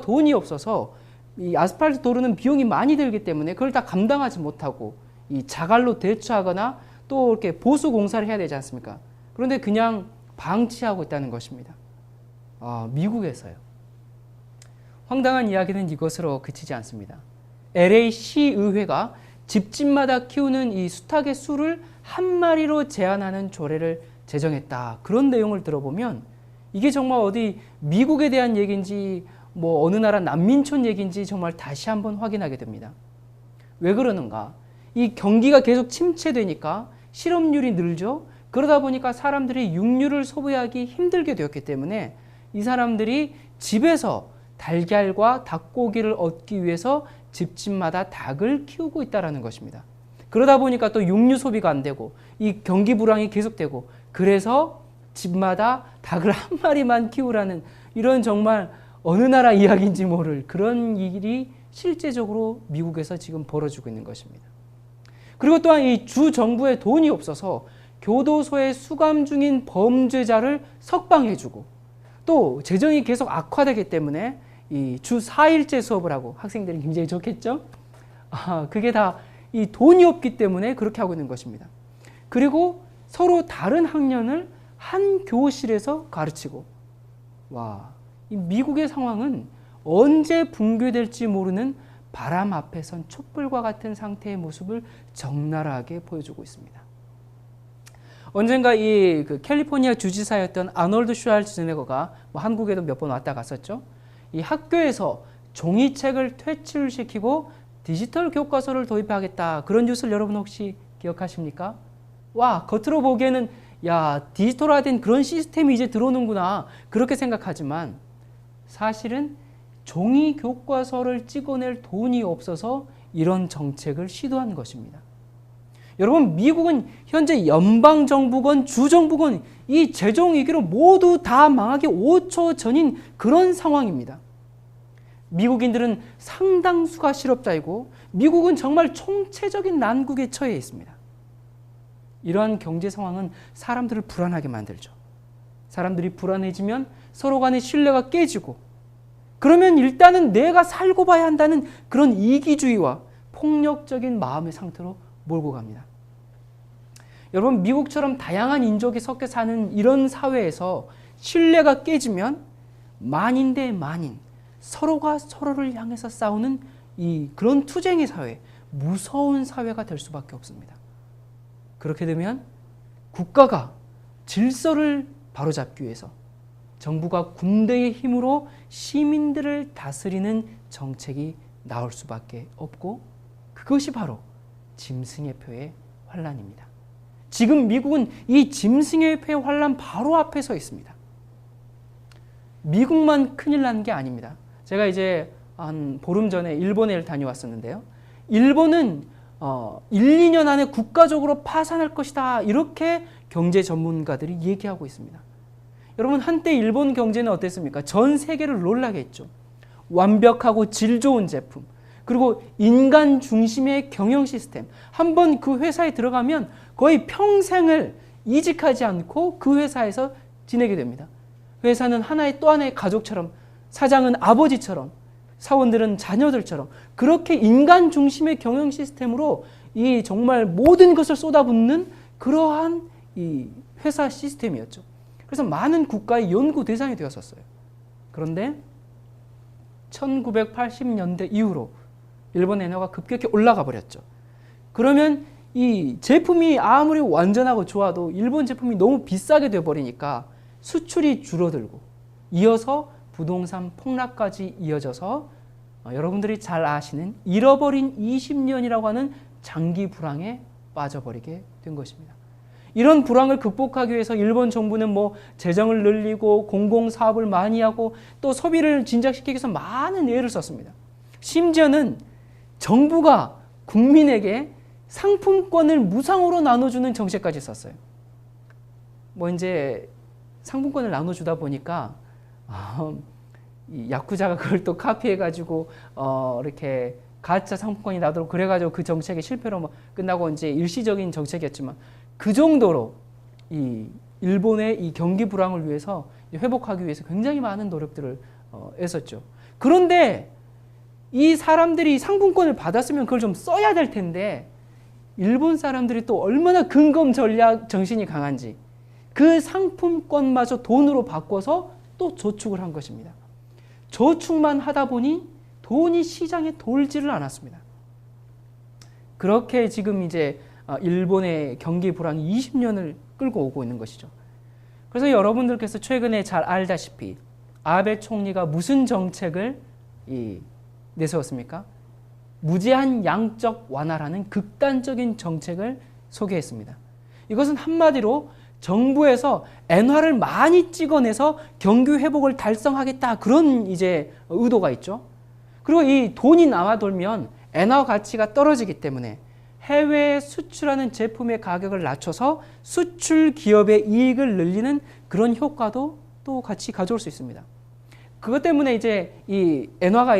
돈이 없어서 이 아스팔트 도로는 비용이 많이 들기 때문에 그걸 다 감당하지 못하고 이 자갈로 대처하거나 또 이렇게 보수 공사를 해야 되지 않습니까? 그런데 그냥 방치하고 있다는 것입니다. 미국에서요. 황당한 이야기는 이것으로 그치지 않습니다. LA 시의회가 집집마다 키우는 이 수탉의 수를 한 마리로 제한하는 조례를 제정했다. 그런 내용을 들어보면 이게 정말 어디 미국에 대한 얘기인지 뭐 어느 나라 난민촌 얘기인지 정말 다시 한번 확인하게 됩니다. 왜 그러는가? 이 경기가 계속 침체되니까 실업률이 늘죠. 그러다 보니까 사람들이 육류를 소비하기 힘들게 되었기 때문에 이 사람들이 집에서 달걀과 닭고기를 얻기 위해서 집집마다 닭을 키우고 있다는 것입니다. 그러다 보니까 또 육류 소비가 안 되고 이 경기 불황이 계속되고 그래서 집마다 닭을 한 마리만 키우라는 이런 정말 어느 나라 이야기인지 모를 그런 일이 실제적으로 미국에서 지금 벌어지고 있는 것입니다. 그리고 또한 이 주 정부에 돈이 없어서 교도소에 수감 중인 범죄자를 석방해주고 또 재정이 계속 악화되기 때문에 이 주 4일제 수업을 하고 학생들이 굉장히 좋겠죠? 그게 다 이 돈이 없기 때문에 그렇게 하고 있는 것입니다. 그리고 서로 다른 학년을 한 교실에서 가르치고 이 미국의 상황은 언제 붕괴될지 모르는 바람 앞에 선 촛불과 같은 상태의 모습을 적나라하게 보여주고 있습니다. 언젠가 이 캘리포니아 주지사였던 아놀드 슈왈츠네거가 한국에도 몇 번 왔다 갔었죠. 이 학교에서 종이책을 퇴출시키고 디지털 교과서를 도입하겠다. 그런 뉴스를 여러분 혹시 기억하십니까? 겉으로 보기에는 디지털화된 그런 시스템이 이제 들어오는구나. 그렇게 생각하지만 사실은 종이 교과서를 찍어낼 돈이 없어서 이런 정책을 시도한 것입니다. 여러분, 미국은 현재 연방정부건 주정부건 이 재정위기로 모두 다 망하기 5초 전인 그런 상황입니다. 미국인들은 상당수가 실업자이고 미국은 정말 총체적인 난국에 처해 있습니다. 이러한 경제 상황은 사람들을 불안하게 만들죠. 사람들이 불안해지면 서로 간의 신뢰가 깨지고 그러면 일단은 내가 살고 봐야 한다는 그런 이기주의와 폭력적인 마음의 상태로 몰고 갑니다. 여러분, 미국처럼 다양한 인종이 섞여 사는 이런 사회에서 신뢰가 깨지면 만인 대 만인, 서로가 서로를 향해서 싸우는 그런 투쟁의 사회, 무서운 사회가 될 수밖에 없습니다. 그렇게 되면 국가가 질서를 바로잡기 위해서 정부가 군대의 힘으로 시민들을 다스리는 정책이 나올 수밖에 없고 그것이 바로 짐승의 표의 환란입니다. 지금 미국은 이 짐승의 표의 환란 바로 앞에 서 있습니다. 미국만 큰일 난 게 아닙니다. 제가 이제 한 보름 전에 일본에 다녀왔었는데요. 일본은 1, 2년 안에 국가적으로 파산할 것이다. 이렇게 경제 전문가들이 얘기하고 있습니다. 여러분, 한때 일본 경제는 어땠습니까? 전 세계를 놀라게 했죠. 완벽하고 질 좋은 제품, 그리고 인간 중심의 경영 시스템. 한번 그 회사에 들어가면 거의 평생을 이직하지 않고 그 회사에서 지내게 됩니다. 회사는 하나의 또 하나의 가족처럼, 사장은 아버지처럼, 사원들은 자녀들처럼 그렇게 인간 중심의 경영 시스템으로 이 정말 모든 것을 쏟아붓는 그러한 이 회사 시스템이었죠. 그래서 많은 국가의 연구 대상이 되었었어요. 그런데 1980년대 이후로 일본 엔화가 급격히 올라가 버렸죠. 그러면 이 제품이 아무리 완전하고 좋아도 일본 제품이 너무 비싸게 되어버리니까 수출이 줄어들고 이어서 부동산 폭락까지 이어져서 여러분들이 잘 아시는 잃어버린 20년이라고 하는 장기 불황에 빠져버리게 된 것입니다. 이런 불황을 극복하기 위해서 일본 정부는 재정을 늘리고 공공사업을 많이 하고 또 소비를 진작시키기 위해서 많은 애를 썼습니다. 심지어는 정부가 국민에게 상품권을 무상으로 나눠주는 정책까지 썼어요. 이제 상품권을 나눠주다 보니까 이 야쿠자가 그걸 또 카피해가지고 이렇게 가짜 상품권이 나도록 그래가지고 그 정책의 실패로 끝나고 이제 일시적인 정책이었지만 그 정도로 이 일본의 이 경기 불황을 위해서 회복하기 위해서 굉장히 많은 노력들을 했었죠. 그런데 이 사람들이 상품권을 받았으면 그걸 좀 써야 될 텐데 일본 사람들이 또 얼마나 근검 전략 정신이 강한지 그 상품권마저 돈으로 바꿔서 또 저축을 한 것입니다. 저축만 하다 보니 돈이 시장에 돌지를 않았습니다. 그렇게 지금 이제 일본의 경기 불황이 20년을 끌고 오고 있는 것이죠. 그래서 여러분들께서 최근에 잘 알다시피 아베 총리가 무슨 정책을 내세웠습니까? 무제한 양적 완화라는 극단적인 정책을 소개했습니다. 이것은 한마디로 정부에서 엔화를 많이 찍어내서 경기 회복을 달성하겠다 그런 이제 의도가 있죠. 그리고 이 돈이 남아 돌면 엔화 가치가 떨어지기 때문에 해외에 수출하는 제품의 가격을 낮춰서 수출 기업의 이익을 늘리는 그런 효과도 또 같이 가져올 수 있습니다. 그것 때문에 이제 이 엔화가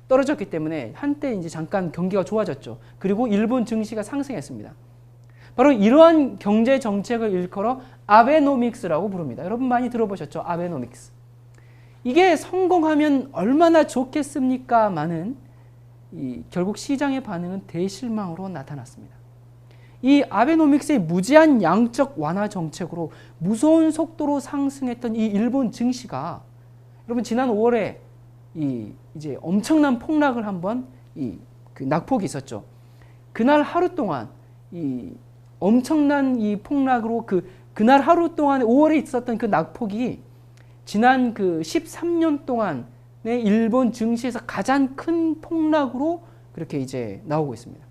떨어졌기 때문에 한때 이제 잠깐 경기가 좋아졌죠. 그리고 일본 증시가 상승했습니다. 바로 이러한 경제 정책을 일컬어 아베노믹스라고 부릅니다. 여러분 많이 들어보셨죠? 아베노믹스. 이게 성공하면 얼마나 좋겠습니까마는 결국 시장의 반응은 대실망으로 나타났습니다. 이 아베노믹스의 무제한 양적 완화 정책으로 무서운 속도로 상승했던 이 일본 증시가 여러분 지난 5월에 이제 엄청난 폭락을 한번 그 낙폭이 있었죠. 그날 하루 동안 엄청난 이 폭락으로 그날 하루 동안 5월에 있었던 그 낙폭이 지난 그 13년 동안의 일본 증시에서 가장 큰 폭락으로 그렇게 이제 나오고 있습니다.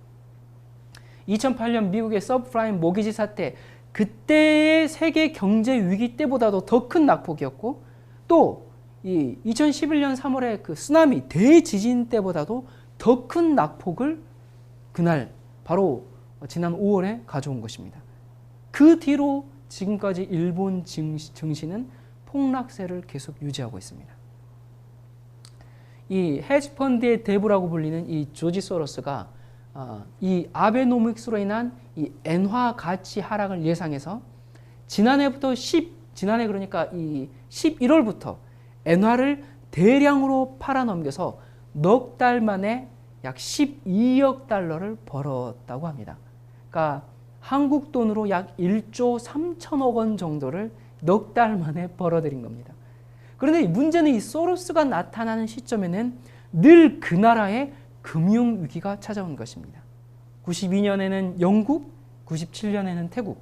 2008년 미국의 서브프라임 모기지 사태, 그때의 세계 경제 위기 때보다도 더 큰 낙폭이었고, 또 2011년 3월에 그 쓰나미 대지진 때보다도 더 큰 낙폭을 그날 바로 지난 5월에 가져온 것입니다. 그 뒤로 지금까지 일본 증시는 폭락세를 계속 유지하고 있습니다. 이 헤지펀드의 대부라고 불리는 이 조지 소로스가 이 아베노믹스로 인한 이 엔화 가치 하락을 예상해서 지난해 그러니까 이 11월부터 엔화를 대량으로 팔아넘겨서 넉 달 만에 약 12억 달러를 벌었다고 합니다. 그러니까 한국 돈으로 약 1조 3천억 원 정도를 넉 달 만에 벌어들인 겁니다. 그런데 문제는 이 소로스가 나타나는 시점에는 늘 그 나라에 금융위기가 찾아온 것입니다. 92년에는 영국, 97년에는 태국.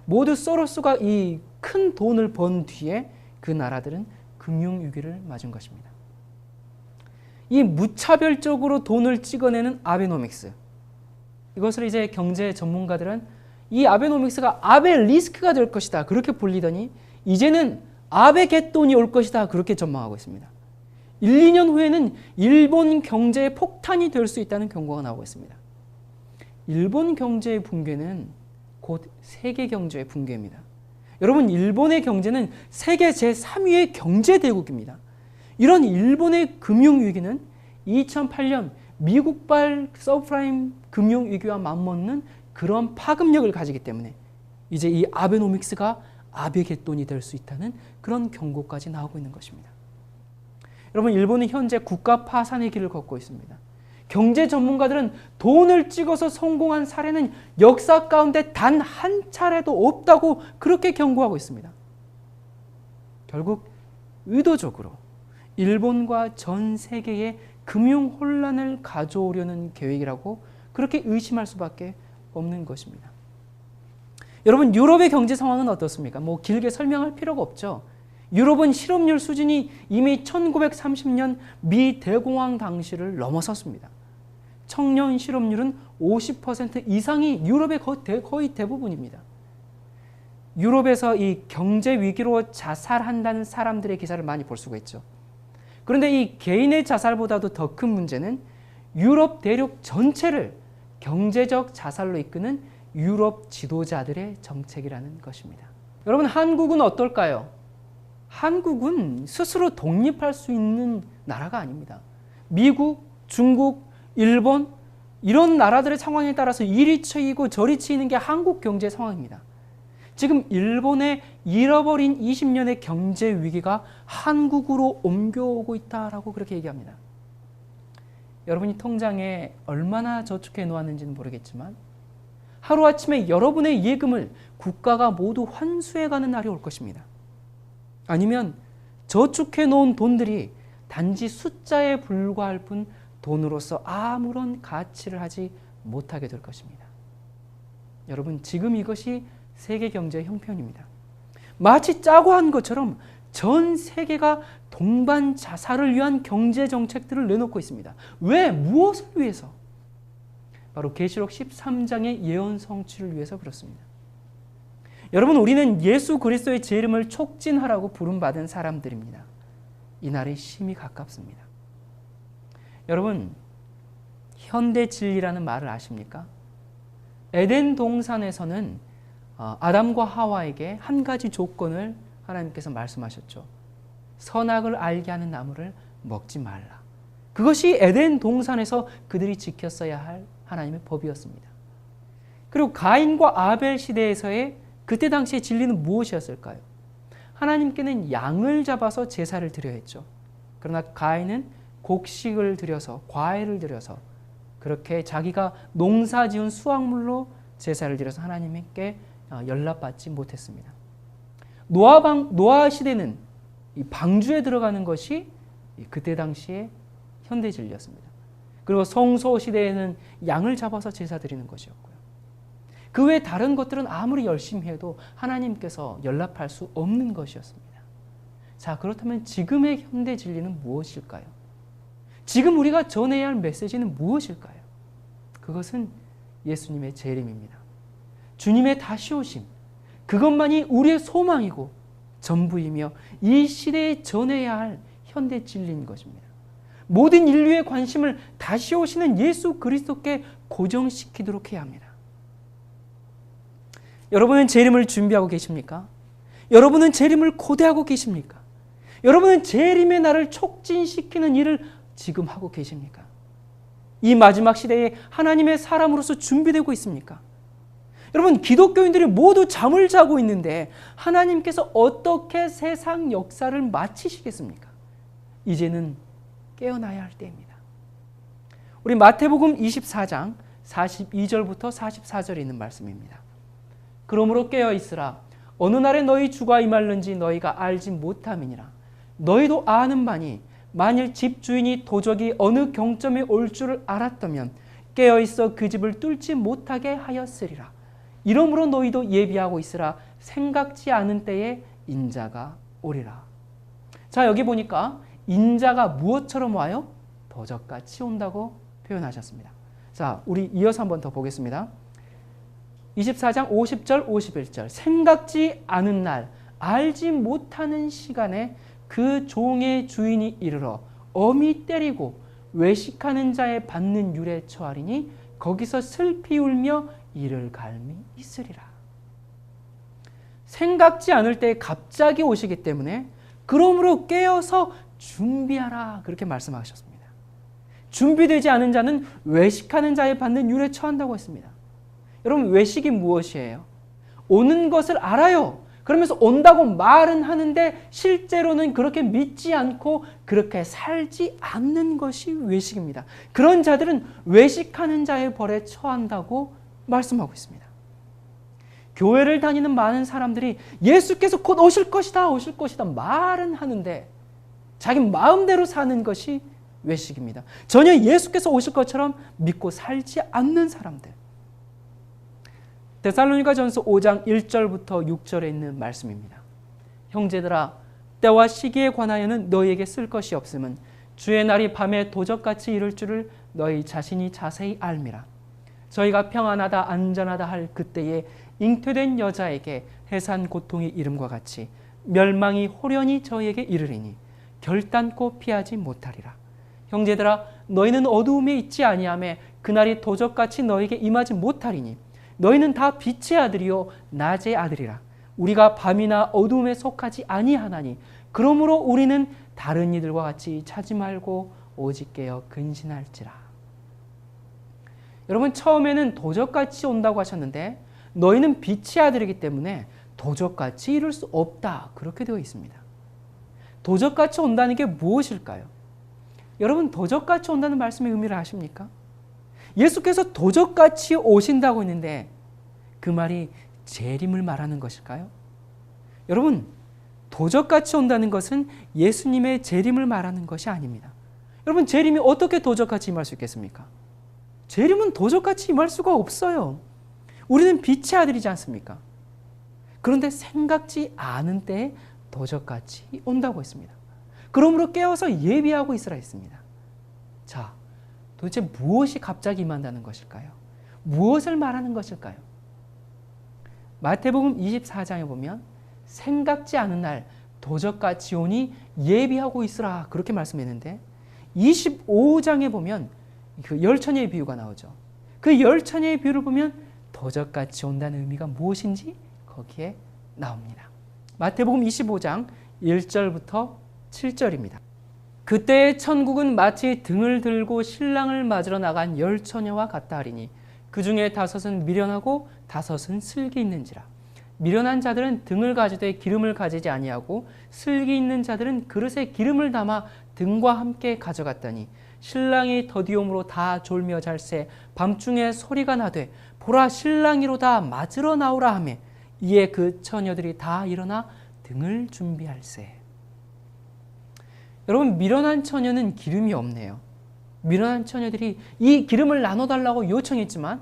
모두 소로스가 이 큰 돈을 번 뒤에 그 나라들은 금융위기를 맞은 것입니다. 이 무차별적으로 돈을 찍어내는 아베노믹스. 이것을 이제 경제 전문가들은 이 아베노믹스가 아베 리스크가 될 것이다 그렇게 불리더니 이제는 아베 갯돈이 올 것이다 그렇게 전망하고 있습니다. 1, 2년 후에는 일본 경제의 폭탄이 될 수 있다는 경고가 나오고 있습니다. 일본 경제의 붕괴는 곧 세계 경제의 붕괴입니다. 여러분, 일본의 경제는 세계 제3위의 경제대국입니다. 이런 일본의 금융위기는 2008년 미국발 서브프라임 금융위기와 맞먹는 그런 파급력을 가지기 때문에 이제 이 아베노믹스가 아베 갯돈이 될 수 있다는 그런 경고까지 나오고 있는 것입니다. 여러분, 일본은 현재 국가 파산의 길을 걷고 있습니다. 경제 전문가들은 돈을 찍어서 성공한 사례는 역사 가운데 단 한 차례도 없다고 그렇게 경고하고 있습니다. 결국 의도적으로 일본과 전 세계에 금융 혼란을 가져오려는 계획이라고 그렇게 의심할 수밖에 없는 것입니다. 여러분, 유럽의 경제 상황은 어떻습니까? 뭐 길게 설명할 필요가 없죠. 유럽은 실업률 수준이 이미 1930년 미 대공황 당시를 넘어섰습니다. 청년 실업률은 50% 이상이 유럽의 거의 대부분입니다. 유럽에서 이 경제 위기로 자살한다는 사람들의 기사를 많이 볼 수가 있죠. 그런데 이 개인의 자살보다도 더 큰 문제는 유럽 대륙 전체를 경제적 자살로 이끄는 유럽 지도자들의 정책이라는 것입니다. 여러분, 한국은 어떨까요? 한국은 스스로 독립할 수 있는 나라가 아닙니다. 미국, 중국, 일본 이런 나라들의 상황에 따라서 이리 치이고 저리 치이는 게 한국 경제 상황입니다. 지금 일본의 잃어버린 20년의 경제 위기가 한국으로 옮겨오고 있다라고 그렇게 얘기합니다. 여러분이 통장에 얼마나 저축해 놓았는지는 모르겠지만 하루아침에 여러분의 예금을 국가가 모두 환수해가는 날이 올 것입니다. 아니면 저축해 놓은 돈들이 단지 숫자에 불과할 뿐 돈으로서 아무런 가치를 하지 못하게 될 것입니다. 여러분, 지금 이것이 세계 경제의 형편입니다. 마치 짜고 한 것처럼 전 세계가 동반 자살을 위한 경제 정책들을 내놓고 있습니다. 왜? 무엇을 위해서? 바로 계시록 13장의 예언 성취를 위해서 그렇습니다. 여러분, 우리는 예수 그리스도의 제 이름을 촉진하라고 부름받은 사람들입니다. 이 날이 심히 가깝습니다. 여러분, 현대 진리라는 말을 아십니까? 에덴 동산에서는 아담과 하와에게 한 가지 조건을 하나님께서 말씀하셨죠. 선악을 알게 하는 나무를 먹지 말라. 그것이 에덴 동산에서 그들이 지켰어야 할 하나님의 법이었습니다. 그리고 가인과 아벨 시대에서의 그때 당시의 진리는 무엇이었을까요? 하나님께는 양을 잡아서 제사를 드려야 했죠. 그러나 가인은 곡식을 드려서, 과일을 드려서 그렇게 자기가 농사 지은 수확물로 제사를 드려서 하나님께 연락받지 못했습니다. 노아 시대는 이 방주에 들어가는 것이 그때 당시의 현대 진리였습니다. 그리고 성소 시대에는 양을 잡아서 제사 드리는 것이었고요. 그 외 다른 것들은 아무리 열심히 해도 하나님께서 연락할 수 없는 것이었습니다. 자, 그렇다면 지금의 현대 진리는 무엇일까요? 지금 우리가 전해야 할 메시지는 무엇일까요? 그것은 예수님의 재림입니다. 주님의 다시 오심, 그것만이 우리의 소망이고 전부이며 이 시대에 전해야 할 현대 진리인 것입니다. 모든 인류의 관심을 다시 오시는 예수 그리스도께 고정시키도록 해야 합니다. 여러분은 재림을 준비하고 계십니까? 여러분은 재림을 고대하고 계십니까? 여러분은 재림의 날을 촉진시키는 일을 지금 하고 계십니까? 이 마지막 시대에 하나님의 사람으로서 준비되고 있습니까? 여러분, 기독교인들이 모두 잠을 자고 있는데 하나님께서 어떻게 세상 역사를 마치시겠습니까? 이제는 깨어나야 할 때입니다. 우리 마태복음 24장 42절부터 44절에 있는 말씀입니다. 그러므로 깨어 있으라. 어느 날에 너희 주가 임할는지 너희가 알지 못함이니라. 너희도 아는 바니 만일 집주인이 도적이 어느 경점에 올 줄을 알았다면 깨어 있어 그 집을 뚫지 못하게 하였으리라. 이러므로 너희도 예비하고 있으라. 생각지 않은 때에 인자가 오리라. 자, 여기 보니까 인자가 무엇처럼 와요? 도적같이 온다고 표현하셨습니다. 자, 우리 이어서 한 번 더 보겠습니다. 24장 50절 51절 생각지 않은 날 알지 못하는 시간에 그 종의 주인이 이르러 엄히 때리고 외식하는 자의 받는 율에 처하리니 거기서 슬피 울며 이를 갈미 있으리라. 생각지 않을 때 갑자기 오시기 때문에 그러므로 깨어서 준비하라 그렇게 말씀하셨습니다. 준비되지 않은 자는 외식하는 자의 받는 율에 처한다고 했습니다. 여러분, 외식이 무엇이에요? 오는 것을 알아요. 그러면서 온다고 말은 하는데 실제로는 그렇게 믿지 않고 그렇게 살지 않는 것이 외식입니다. 그런 자들은 외식하는 자의 벌에 처한다고 말씀하고 있습니다. 교회를 다니는 많은 사람들이 예수께서 곧 오실 것이다, 오실 것이다 말은 하는데 자기 마음대로 사는 것이 외식입니다. 전혀 예수께서 오실 것처럼 믿고 살지 않는 사람들. 데살로니가전서 5장 1절부터 6절에 있는 말씀입니다. 형제들아, 때와 시기에 관하여는 너희에게 쓸 것이 없음은 주의 날이 밤에 도적같이 이를 줄을 너희 자신이 자세히 알미라. 저희가 평안하다 안전하다 할 그때에 잉태된 여자에게 해산 고통이 이름과 같이 멸망이 호련히 저희에게 이르리니 결단코 피하지 못하리라. 형제들아, 너희는 어두움에 있지 아니하매 그날이 도적같이 너희에게 임하지 못하리니 너희는 다 빛의 아들이요 낮의 아들이라. 우리가 밤이나 어두움에 속하지 아니하나니 그러므로 우리는 다른 이들과 같이 자지 말고 오직 깨어 근신할지라. 여러분, 처음에는 도적같이 온다고 하셨는데 너희는 빛의 아들이기 때문에 도적같이 이룰 수 없다. 그렇게 되어 있습니다. 도적같이 온다는 게 무엇일까요? 여러분, 도적같이 온다는 말씀의 의미를 아십니까? 예수께서 도적같이 오신다고 했는데 그 말이 재림을 말하는 것일까요? 여러분, 도적같이 온다는 것은 예수님의 재림을 말하는 것이 아닙니다. 여러분, 재림이 어떻게 도적같이 임할 수 있겠습니까? 재림은 도적같이 임할 수가 없어요. 우리는 빛의 아들이지 않습니까? 그런데 생각지 않은 때에 도적같이 온다고 했습니다. 그러므로 깨어서 예비하고 있으라 했습니다. 자, 도대체 무엇이 갑자기 임한다는 것일까요? 무엇을 말하는 것일까요? 마태복음 24장에 보면 생각지 않은 날 도적같이 오니 예비하고 있으라 그렇게 말씀했는데 25장에 보면 그 열처녀의 비유가 나오죠. 그 열처녀의 비유를 보면 도적같이 온다는 의미가 무엇인지 거기에 나옵니다. 마태복음 25장 1절부터 7절입니다. 그때의 천국은 마치 등을 들고 신랑을 맞으러 나간 열처녀와 같다 하리니 그 중에 5은 미련하고 5은 슬기 있는지라. 미련한 자들은 등을 가지되 기름을 가지지 아니하고 슬기 있는 자들은 그릇에 기름을 담아 등과 함께 가져갔더니 신랑이 더디옴으로 다 졸며 잘새 밤중에 소리가 나되 보라 신랑이로다 맞으러 나오라 하매 이에 그 처녀들이 다 일어나 등을 준비할세. 여러분, 미련한 처녀는 기름이 없네요. 미련한 처녀들이 이 기름을 나눠달라고 요청했지만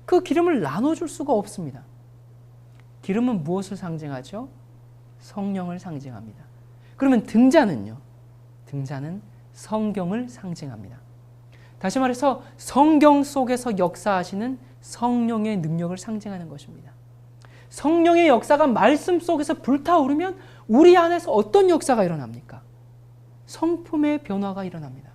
그 기름을 나눠줄 수가 없습니다. 기름은 무엇을 상징하죠? 성령을 상징합니다. 그러면 등잔은요? 등잔은 성경을 상징합니다. 다시 말해서 성경 속에서 역사하시는 성령의 능력을 상징하는 것입니다. 성령의 역사가 말씀 속에서 불타오르면 우리 안에서 어떤 역사가 일어납니까? 성품의 변화가 일어납니다.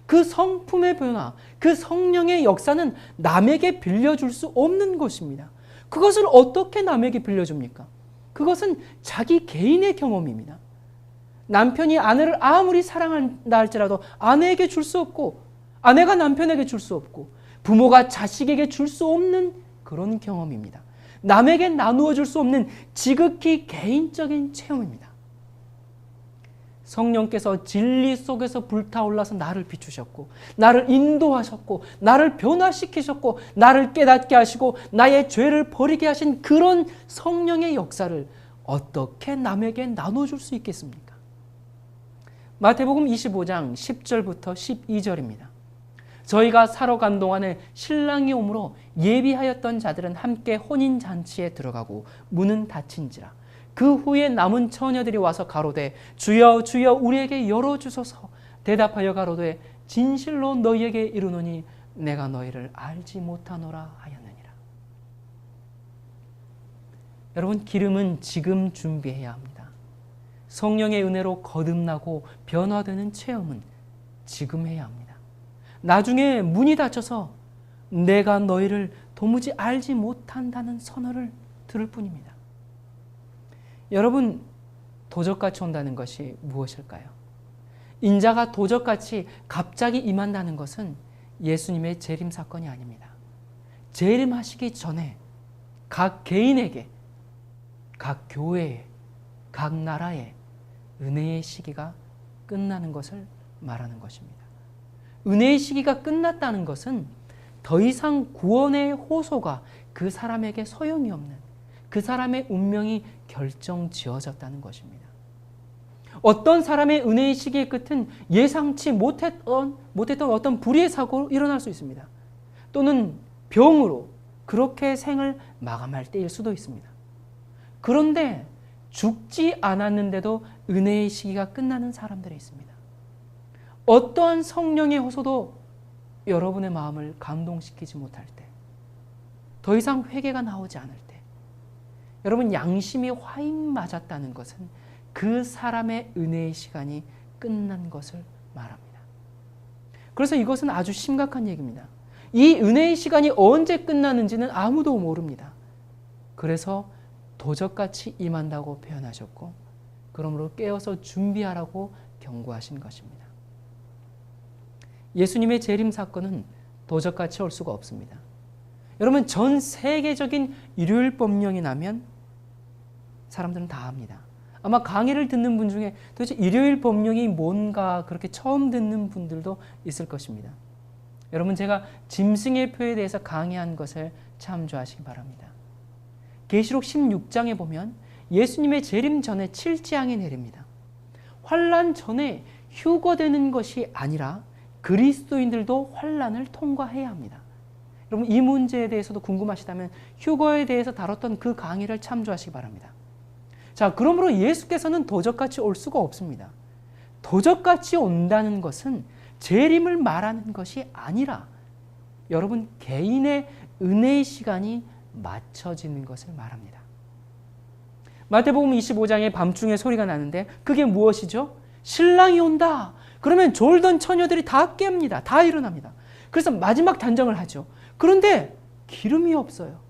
그 성품의 변화, 그 성령의 역사는 남에게 빌려줄 수 없는 것입니다. 그것을 어떻게 남에게 빌려줍니까? 그것은 자기 개인의 경험입니다. 남편이 아내를 아무리 사랑한다 할지라도 아내에게 줄 수 없고 아내가 남편에게 줄 수 없고 부모가 자식에게 줄 수 없는 그런 경험입니다. 남에게 나누어 줄 수 없는 지극히 개인적인 체험입니다. 성령께서 진리 속에서 불타올라서 나를 비추셨고 나를 인도하셨고 나를 변화시키셨고 나를 깨닫게 하시고 나의 죄를 버리게 하신 그런 성령의 역사를 어떻게 남에게 나눠줄 수 있겠습니까? 마태복음 25장 10절부터 12절입니다. 저희가 사러 간 동안에 신랑이 오므로 예비하였던 자들은 함께 혼인잔치에 들어가고 문은 닫힌지라. 그 후에 남은 처녀들이 와서 가로되 주여 주여 우리에게 열어주소서. 대답하여 가로되 진실로 너희에게 이르노니 내가 너희를 알지 못하노라 하였느니라. 여러분, 기름은 지금 준비해야 합니다. 성령의 은혜로 거듭나고 변화되는 체험은 지금 해야 합니다. 나중에 문이 닫혀서 내가 너희를 도무지 알지 못한다는 선언을 들을 뿐입니다. 여러분, 도적같이 온다는 것이 무엇일까요? 인자가 도적같이 갑자기 임한다는 것은 예수님의 재림 사건이 아닙니다. 재림하시기 전에 각 개인에게, 각 교회에, 각 나라에 은혜의 시기가 끝나는 것을 말하는 것입니다. 은혜의 시기가 끝났다는 것은 더 이상 구원의 호소가 그 사람에게 소용이 없는, 그 사람의 운명이 결정지어졌다는 것입니다. 어떤 사람의 은혜의 시기의 끝은 예상치 못했던 어떤 불의의 사고로 일어날 수 있습니다. 또는 병으로 그렇게 생을 마감할 때일 수도 있습니다. 그런데 죽지 않았는데도 은혜의 시기가 끝나는 사람들이 있습니다. 어떠한 성령의 호소도 여러분의 마음을 감동시키지 못할 때, 더 이상 회개가 나오지 않을 때, 여러분 양심이 화인 맞았다는 것은 그 사람의 은혜의 시간이 끝난 것을 말합니다. 그래서 이것은 아주 심각한 얘기입니다. 이 은혜의 시간이 언제 끝나는지는 아무도 모릅니다. 그래서 도적같이 임한다고 표현하셨고, 그러므로 깨어서 준비하라고 경고하신 것입니다. 예수님의 재림 사건은 도적같이 올 수가 없습니다. 여러분, 전 세계적인 일요일 법령이 나면 사람들은 다 압니다. 아마 강의를 듣는 분 중에 도대체 일요일 법령이 뭔가 그렇게 처음 듣는 분들도 있을 것입니다. 여러분, 제가 짐승의 표에 대해서 강의한 것을 참조하시기 바랍니다. 계시록 16장에 보면 예수님의 재림 전에 7재앙이 내립니다. 환난 전에 휴거되는 것이 아니라 그리스도인들도 환난을 통과해야 합니다. 여러분, 이 문제에 대해서도 궁금하시다면 휴거에 대해서 다뤘던 그 강의를 참조하시기 바랍니다. 자, 그러므로 예수께서는 도적같이 올 수가 없습니다. 도적같이 온다는 것은 재림을 말하는 것이 아니라 여러분 개인의 은혜의 시간이 맞춰지는 것을 말합니다. 마태복음 25장에 밤중에 소리가 나는데 그게 무엇이죠? 신랑이 온다. 그러면 졸던 처녀들이 다 깹니다. 다 일어납니다. 그래서 마지막 단정을 하죠. 그런데 기름이 없어요.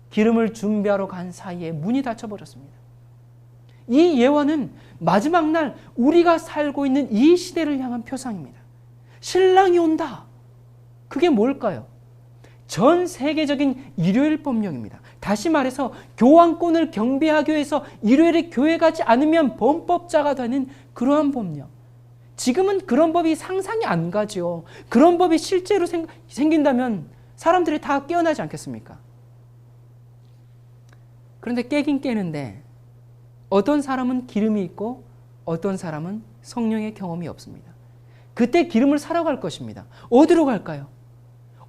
기름을 준비하러 간 사이에 문이 닫혀버렸습니다. 이 예언은 마지막 날 우리가 살고 있는 이 시대를 향한 표상입니다. 신랑이 온다. 그게 뭘까요? 전 세계적인 일요일 법령입니다. 다시 말해서 교황권을 경배하기 위해서 일요일에 교회 가지 않으면 범법자가 되는 그러한 법령. 지금은 그런 법이 상상이 안 가죠. 그런 법이 실제로 생긴다면 사람들이 다 깨어나지 않겠습니까? 그런데 깨긴 깨는데 어떤 사람은 기름이 있고 어떤 사람은 성령의 경험이 없습니다. 그때 기름을 사러 갈 것입니다. 어디로 갈까요?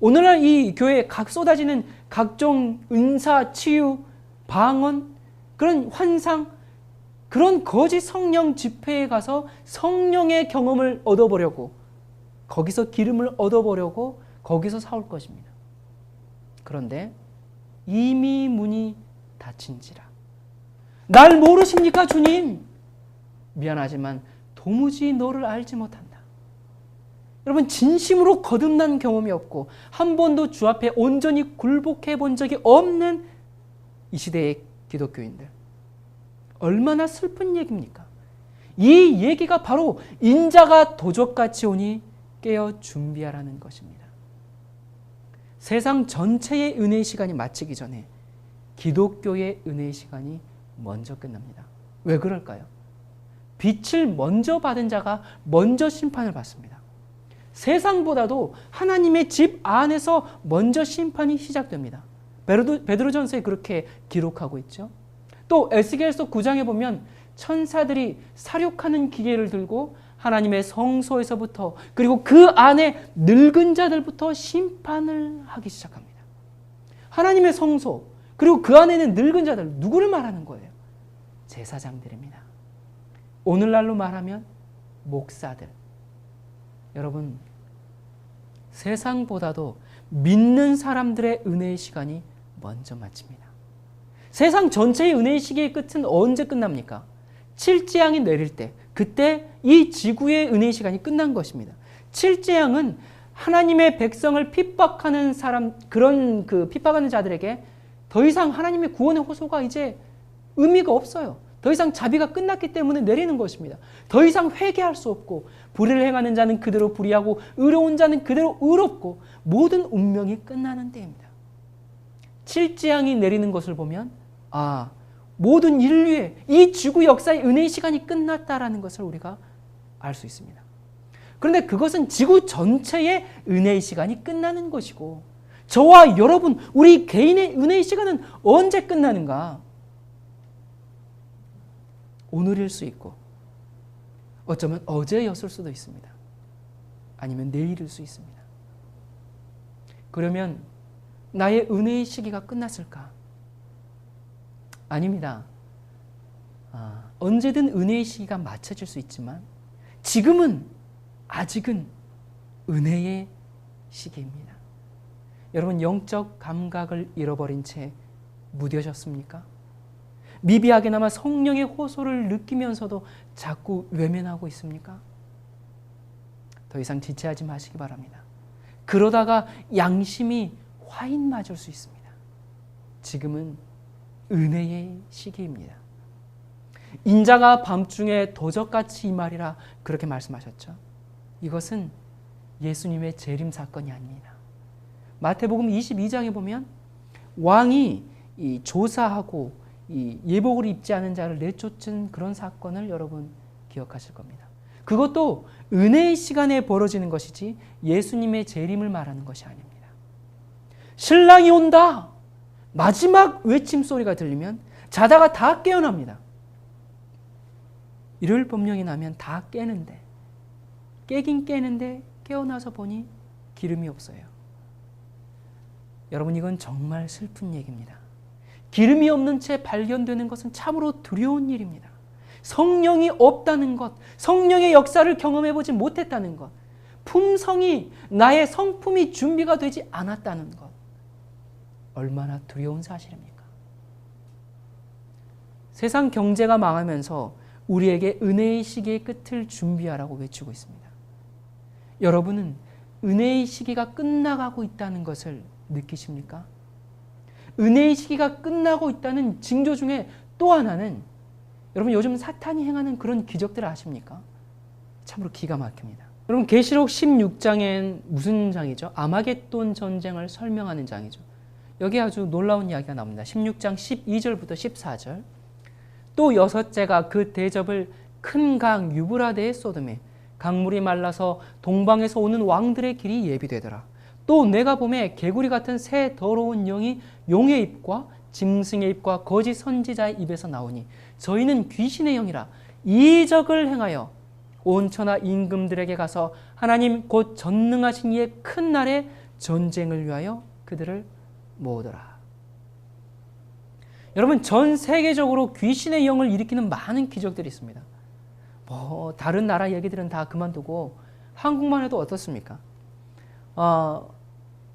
오늘날 이 교회에 쏟아지는 각종 은사, 치유, 방언, 그런 환상, 그런 거짓 성령 집회에 가서 성령의 경험을 얻어보려고, 거기서 기름을 얻어보려고 거기서 사올 것입니다. 그런데 이미 문이 닫힌지라. 날 모르십니까, 주님? 미안하지만 도무지 너를 알지 못한다. 여러분, 진심으로 거듭난 경험이 없고 한 번도 주 앞에 온전히 굴복해 본 적이 없는 이 시대의 기독교인들, 얼마나 슬픈 얘기입니까? 이 얘기가 바로 인자가 도적같이 오니 깨어 준비하라는 것입니다. 세상 전체의 은혜의 시간이 마치기 전에 기독교의 은혜의 시간이 먼저 끝납니다. 왜 그럴까요? 빛을 먼저 받은 자가 먼저 심판을 받습니다. 세상보다도 하나님의 집 안에서 먼저 심판이 시작됩니다. 베드로전서에 그렇게 기록하고 있죠. 또 에스겔서 9장에 보면 천사들이 사륙하는 기계를 들고 하나님의 성소에서부터, 그리고 그 안에 늙은 자들부터 심판을 하기 시작합니다. 하나님의 성소, 그리고 그 안에는 늙은 자들, 누구를 말하는 거예요? 제사장들입니다. 오늘날로 말하면 목사들. 여러분, 세상보다도 믿는 사람들의 은혜의 시간이 먼저 마칩니다. 세상 전체의 은혜의 시기의 끝은 언제 끝납니까? 7재앙이 내릴 때, 그때 이 지구의 은혜의 시간이 끝난 것입니다. 7재앙은 하나님의 백성을 핍박하는 사람, 그런 핍박하는 자들에게 더 이상 하나님의 구원의 호소가 이제 의미가 없어요. 더 이상 자비가 끝났기 때문에 내리는 것입니다. 더 이상 회개할 수 없고, 불의를 행하는 자는 그대로 불의하고 의로운 자는 그대로 의롭고, 모든 운명이 끝나는 때입니다. 7재앙이 내리는 것을 보면 모든 인류의 이 지구 역사의 은혜의 시간이 끝났다라는 것을 우리가 알 수 있습니다. 그런데 그것은 지구 전체의 은혜의 시간이 끝나는 것이고, 저와 여러분, 우리 개인의 은혜의 시간은 언제 끝나는가? 오늘일 수 있고, 어쩌면 어제였을 수도 있습니다. 아니면 내일일 수 있습니다. 그러면 나의 은혜의 시기가 끝났을까? 아닙니다. 언제든 은혜의 시기가 맞춰질 수 있지만 지금은, 아직은 은혜의 시기입니다. 여러분, 영적 감각을 잃어버린 채 무뎌졌습니까? 미비하게나마 성령의 호소를 느끼면서도 자꾸 외면하고 있습니까? 더 이상 지체하지 마시기 바랍니다. 그러다가 양심이 화인 맞을 수 있습니다. 지금은 은혜의 시기입니다. 인자가 밤중에 도적같이 임하리라, 그렇게 말씀하셨죠. 이것은 예수님의 재림 사건이 아닙니다. 마태복음 22장에 보면 왕이 조사하고 이 예복을 입지 않은 자를 내쫓은 그런 사건을 여러분 기억하실 겁니다. 그것도 은혜의 시간에 벌어지는 것이지 예수님의 재림을 말하는 것이 아닙니다. 신랑이 온다! 마지막 외침 소리가 들리면 자다가 다 깨어납니다. 일요일 법령이 나면 다 깨는데, 깨긴 깨는데 깨어나서 보니 기름이 없어요. 여러분, 이건 정말 슬픈 얘기입니다. 기름이 없는 채 발견되는 것은 참으로 두려운 일입니다. 성령이 없다는 것, 성령의 역사를 경험해보지 못했다는 것, 품성이, 나의 성품이 준비가 되지 않았다는 것, 얼마나 두려운 사실입니까? 세상 경제가 망하면서 우리에게 은혜의 시기의 끝을 준비하라고 외치고 있습니다. 여러분은 은혜의 시기가 끝나가고 있다는 것을 느끼십니까? 은혜의 시기가 끝나고 있다는 징조 중에 또 하나는, 여러분 요즘 사탄이 행하는 그런 기적들을 아십니까? 참으로 기가 막힙니다. 여러분 계시록 16장엔 무슨 장이죠? 아마겟돈 전쟁을 설명하는 장이죠. 여기 아주 놀라운 이야기가 나옵니다. 16장 12절부터 14절. 또 여섯째가 그 대접을 큰 강 유브라데에 쏟음에 강물이 말라서 동방에서 오는 왕들의 길이 예비되더라. 또 내가 보매 개구리 같은 새 더러운 영이 용의 입과 짐승의 입과 거짓 선지자의 입에서 나오니 저희는 귀신의 영이라 이적을 행하여 온 천하 임금들에게 가서 하나님 곧 전능하신 이의 큰 날에 전쟁을 위하여 그들을 모으더라. 여러분, 전 세계적으로 귀신의 영을 일으키는 많은 기적들이 있습니다. 다른 나라 얘기들은 다 그만두고 한국만 해도 어떻습니까?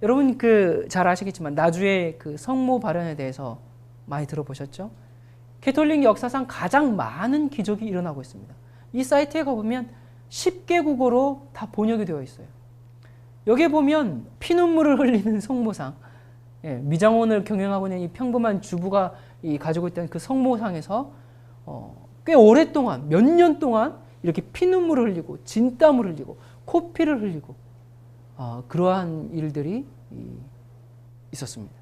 여러분 잘 아시겠지만 나주의 그 성모 발현에 대해서 많이 들어보셨죠? 캐톨릭 역사상 가장 많은 기적이 일어나고 있습니다. 이 사이트에 가보면 10개 국어로 다 번역이 되어 있어요. 여기에 보면 피눈물을 흘리는 성모상, 미장원을 경영하고 있는 이 평범한 주부가 가지고 있던 그 성모상에서 꽤 오랫동안, 몇 년 동안 이렇게 피눈물을 흘리고 진땀을 흘리고 코피를 흘리고 그러한 일들이 있었습니다.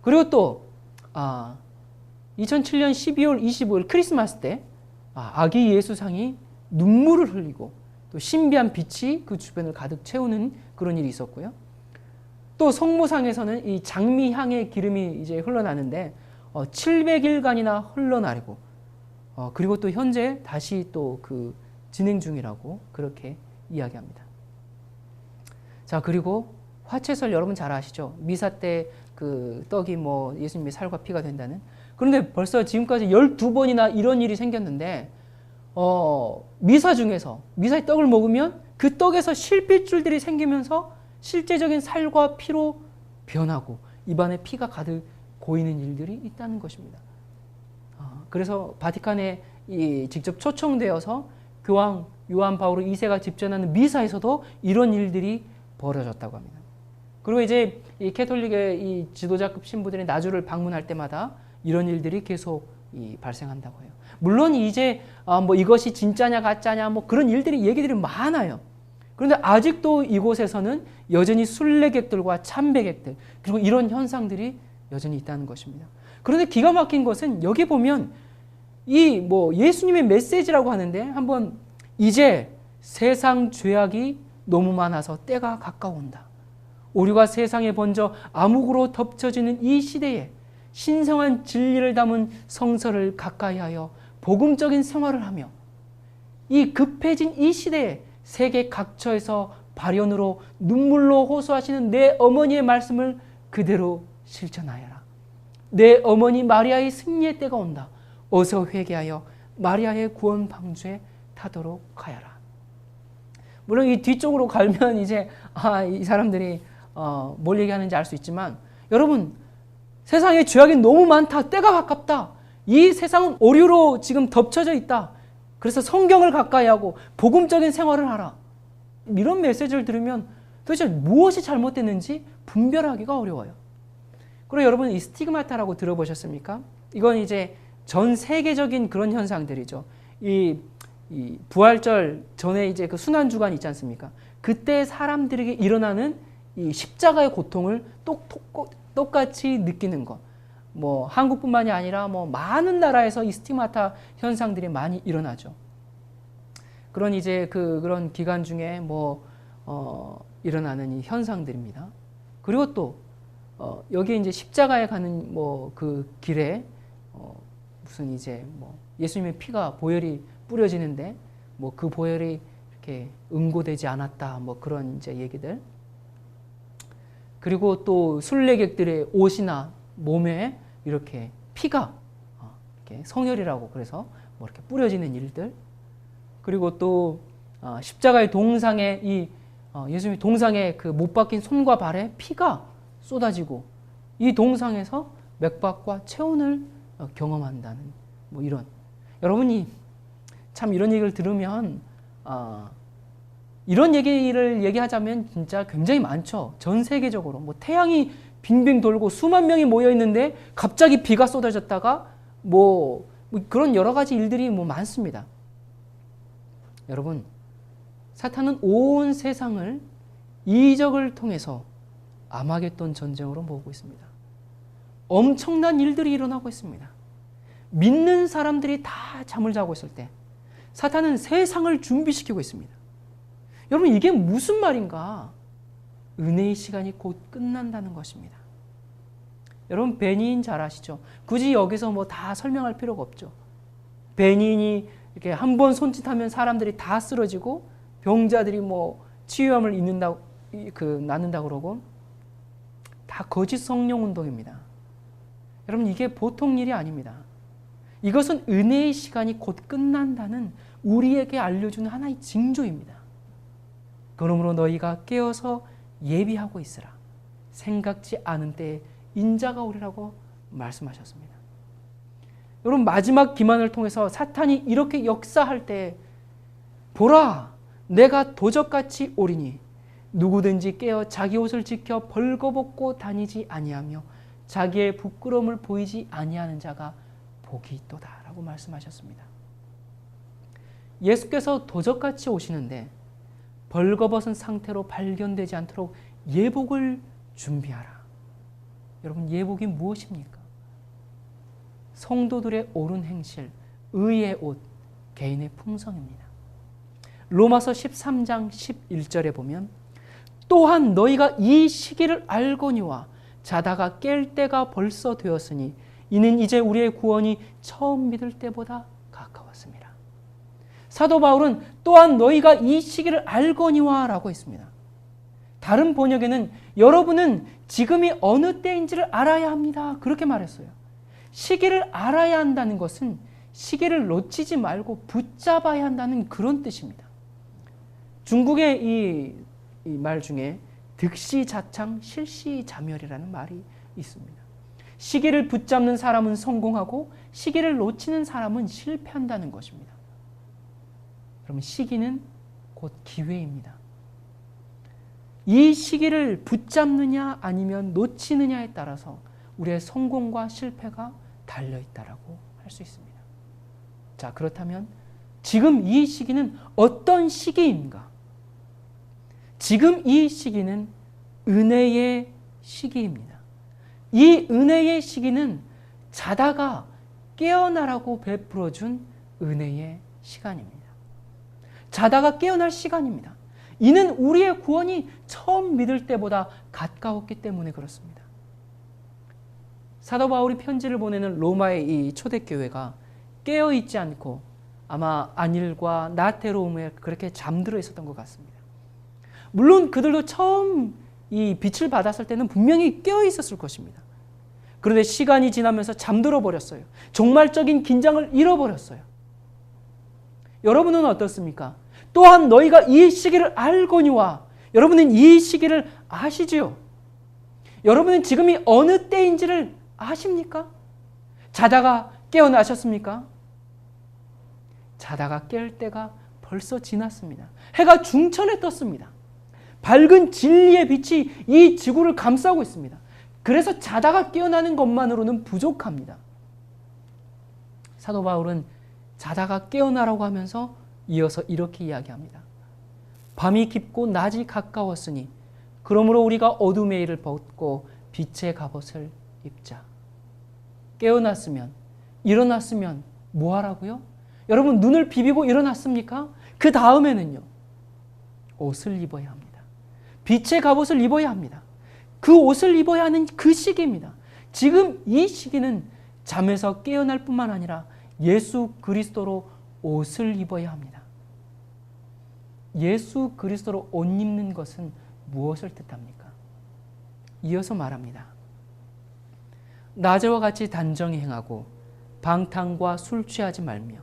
그리고 또 2007년 12월 25일 크리스마스 때 아기 예수상이 눈물을 흘리고 또 신비한 빛이 그 주변을 가득 채우는 그런 일이 있었고요. 또 성모상에서는 이 장미향의 기름이 이제 흘러나는데 700일간이나 흘러나르고 그리고 또 현재 다시 또 그 진행 중이라고 그렇게 이야기합니다. 자, 그리고 화채설 여러분 잘 아시죠? 미사 때 그 떡이 예수님의 살과 피가 된다는. 그런데 벌써 지금까지 12번이나 이런 일이 생겼는데 미사 중에서 미사의 떡을 먹으면 그 떡에서 실핏줄들이 생기면서 실제적인 살과 피로 변하고 입안에 피가 가득 고이는 일들이 있다는 것입니다. 그래서 바티칸에 직접 초청되어서 교황 요한 바오로 2세가 집전하는 미사에서도 이런 일들이 벌어졌다고 합니다. 그리고 이제 이 캐톨릭의 이 지도자급 신부들이 나주를 방문할 때마다 이런 일들이 계속 발생한다고 해요. 물론 이제 이것이 진짜냐 가짜냐 그런 얘기들이 많아요. 그런데 아직도 이곳에서는 여전히 순례객들과 참배객들 그리고 이런 현상들이 여전히 있다는 것입니다. 그런데 기가 막힌 것은 여기 보면 예수님의 메시지라고 하는데 한번 이제 세상 죄악이 너무 많아서 때가 가까운다. 오류가 세상에 번져 암흑으로 덮쳐지는 이 시대에 신성한 진리를 담은 성서를 가까이하여 복음적인 생활을 하며 이 급해진 이 시대에 세계 각처에서 발연으로 눈물로 호소하시는 내 어머니의 말씀을 그대로 실천하여라. 내 어머니 마리아의 승리의 때가 온다. 어서 회개하여 마리아의 구원 방주에 타도록 하여라. 물론 이 뒤쪽으로 갈면 이제 이 사람들이 뭘 얘기하는지 알 수 있지만 여러분 세상에 죄악이 너무 많다. 때가 가깝다. 이 세상은 오류로 지금 덮쳐져 있다. 그래서 성경을 가까이 하고 복음적인 생활을 하라. 이런 메시지를 들으면 도대체 무엇이 잘못됐는지 분별하기가 어려워요. 그리고 여러분 이 스티그마타라고 들어보셨습니까? 이건 이제 전 세계적인 그런 현상들이죠. 이 부활절 전에 이제 그 순환 주간 있지 않습니까? 그때 사람들에게 일어나는 이 십자가의 고통을 똑같이 느끼는 것. 뭐 한국뿐만이 아니라 뭐 많은 나라에서 이 스티마타 현상들이 많이 일어나죠. 그런 이제 그런 기간 중에 일어나는 이 현상들입니다. 그리고 또 여기에 이제 십자가에 가는 뭐 그 길에 무슨 이제 뭐 예수님의 피가 보혈이 뿌려지는데 뭐 그 보혈이 이렇게 응고되지 않았다 뭐 그런 이제 얘기들. 그리고 또 순례객들의 옷이나 몸에 이렇게 피가 이렇게 성혈이라고 그래서 뭐 이렇게 뿌려지는 일들. 그리고 또 십자가의 동상에 예수님이 동상에 그 못 박힌 손과 발에 피가 쏟아지고 이 동상에서 맥박과 체온을 경험한다는 뭐 이런. 여러분이 참 이런 얘기를 들으면 이런 얘기를 얘기하자면 진짜 굉장히 많죠. 전 세계적으로 뭐 태양이 빙빙 돌고 수만 명이 모여 있는데 갑자기 비가 쏟아졌다가 뭐 그런 여러 가지 일들이 뭐 많습니다. 여러분, 사탄은 온 세상을 이적을 통해서 아마겟돈 전쟁으로 모으고 있습니다. 엄청난 일들이 일어나고 있습니다. 믿는 사람들이 다 잠을 자고 있을 때 사탄은 세상을 준비시키고 있습니다. 여러분, 이게 무슨 말인가? 은혜의 시간이 곧 끝난다는 것입니다. 여러분, 베니인 잘 아시죠? 굳이 여기서 뭐 다 설명할 필요가 없죠. 베니인이 이렇게 한 번 손짓하면 사람들이 다 쓰러지고 병자들이 뭐 치유함을 낳는다 그러고 다 거짓 성령 운동입니다. 여러분, 이게 보통 일이 아닙니다. 이것은 은혜의 시간이 곧 끝난다는 우리에게 알려주는 하나의 징조입니다. 그러므로 너희가 깨어서 예비하고 있으라. 생각지 않은 때에 인자가 오리라고 말씀하셨습니다. 여러분, 마지막 기만을 통해서 사탄이 이렇게 역사할 때 보라, 내가 도적같이 오리니 누구든지 깨어 자기 옷을 지켜 벌거벗고 다니지 아니하며 자기의 부끄러움을 보이지 아니하는 자가 복이 있도다 라고 말씀하셨습니다. 예수께서 도적같이 오시는데 벌거벗은 상태로 발견되지 않도록 예복을 준비하라. 여러분, 예복이 무엇입니까? 성도들의 옳은 행실, 의의 옷, 개인의 풍성입니다. 로마서 13장 11절에 보면 또한 너희가 이 시기를 알거니와 자다가 깰 때가 벌써 되었으니 이는 이제 우리의 구원이 처음 믿을 때보다 가까웠습니다. 사도 바울은 또한 너희가 이 시기를 알거니와 라고 했습니다. 다른 번역에는 여러분은 지금이 어느 때인지를 알아야 합니다. 그렇게 말했어요. 시기를 알아야 한다는 것은 시기를 놓치지 말고 붙잡아야 한다는 그런 뜻입니다. 중국의 이 말 중에 득시자창 실시자멸이라는 말이 있습니다. 시기를 붙잡는 사람은 성공하고 시기를 놓치는 사람은 실패한다는 것입니다. 그러면 시기는 곧 기회입니다. 이 시기를 붙잡느냐 아니면 놓치느냐에 따라서 우리의 성공과 실패가 달려있다라고 할 수 있습니다. 자, 그렇다면 지금 이 시기는 어떤 시기인가? 지금 이 시기는 은혜의 시기입니다. 이 은혜의 시기는 자다가 깨어나라고 베풀어준 은혜의 시간입니다. 자다가 깨어날 시간입니다. 이는 우리의 구원이 처음 믿을 때보다 가까웠기 때문에 그렇습니다. 사도 바울이 편지를 보내는 로마의 이 초대교회가 깨어있지 않고 아마 안일과 나태로움에 그렇게 잠들어 있었던 것 같습니다. 물론 그들도 처음 이 빛을 받았을 때는 분명히 깨어 있었을 것입니다. 그런데 시간이 지나면서 잠들어 버렸어요. 종말적인 긴장을 잃어버렸어요. 여러분은 어떻습니까? 또한 너희가 이 시기를 알거니와, 여러분은 이 시기를 아시지요? 여러분은 지금이 어느 때인지를 아십니까? 자다가 깨어나셨습니까? 자다가 깰 때가 벌써 지났습니다. 해가 중천에 떴습니다. 밝은 진리의 빛이 이 지구를 감싸고 있습니다. 그래서 자다가 깨어나는 것만으로는 부족합니다. 사도 바울은 자다가 깨어나라고 하면서 이어서 이렇게 이야기합니다. 밤이 깊고 낮이 가까웠으니 그러므로 우리가 어둠의 일을 벗고 빛의 갑옷을 입자. 깨어났으면, 일어났으면 뭐 하라고요? 여러분, 눈을 비비고 일어났습니까? 그 다음에는요, 옷을 입어야 합니다. 빛의 갑옷을 입어야 합니다. 그 옷을 입어야 하는 그 시기입니다. 지금 이 시기는 잠에서 깨어날 뿐만 아니라 예수 그리스도로 옷을 입어야 합니다. 예수 그리스도로 옷 입는 것은 무엇을 뜻합니까? 이어서 말합니다. 낮에와 같이 단정히 행하고 방탕과 술 취하지 말며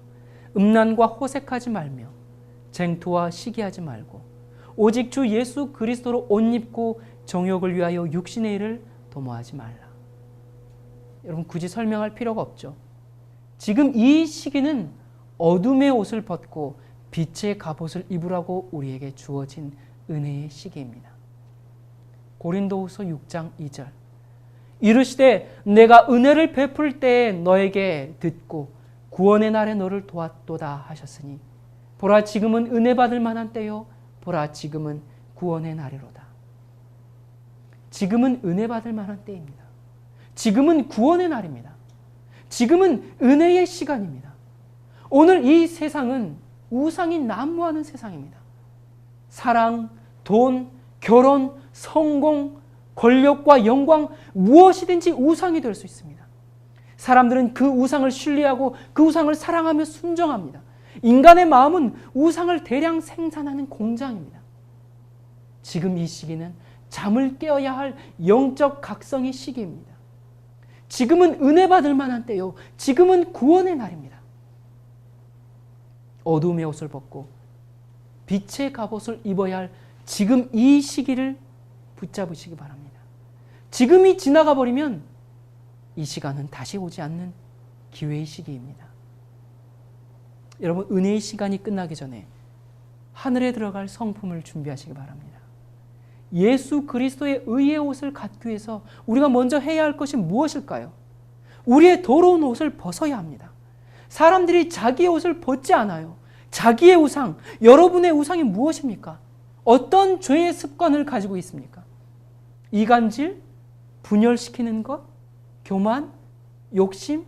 음란과 호색하지 말며 쟁투와 시기하지 말고 오직 주 예수 그리스도로 옷 입고 정욕을 위하여 육신의 일을 도모하지 말라. 여러분, 굳이 설명할 필요가 없죠. 지금 이 시기는 어둠의 옷을 벗고 빛의 갑옷을 입으라고 우리에게 주어진 은혜의 시기입니다. 고린도후서 6장 2절, 이르시되 내가 은혜를 베풀 때에 너에게 듣고 구원의 날에 너를 도왔도다 하셨으니 보라 지금은 은혜 받을 만한 때요 보라 지금은 구원의 날이로다. 지금은 은혜 받을 만한 때입니다. 지금은 구원의 날입니다. 지금은 은혜의 시간입니다. 오늘 이 세상은 우상이 난무하는 세상입니다. 사랑, 돈, 결혼, 성공, 권력과 영광, 무엇이든지 우상이 될 수 있습니다. 사람들은 그 우상을 신뢰하고 그 우상을 사랑하며 순종합니다. 인간의 마음은 우상을 대량 생산하는 공장입니다. 지금 이 시기는 잠을 깨어야 할 영적 각성의 시기입니다. 지금은 은혜 받을 만한 때요. 지금은 구원의 날입니다. 어둠의 옷을 벗고 빛의 갑옷을 입어야 할 지금 이 시기를 붙잡으시기 바랍니다. 지금이 지나가 버리면 이 시간은 다시 오지 않는 기회의 시기입니다. 여러분, 은혜의 시간이 끝나기 전에 하늘에 들어갈 성품을 준비하시기 바랍니다. 예수 그리스도의 의의 옷을 갖기 위해서 우리가 먼저 해야 할 것이 무엇일까요? 우리의 더러운 옷을 벗어야 합니다. 사람들이 자기의 옷을 벗지 않아요. 자기의 우상, 여러분의 우상이 무엇입니까? 어떤 죄의 습관을 가지고 있습니까? 이간질, 분열시키는 것, 교만, 욕심,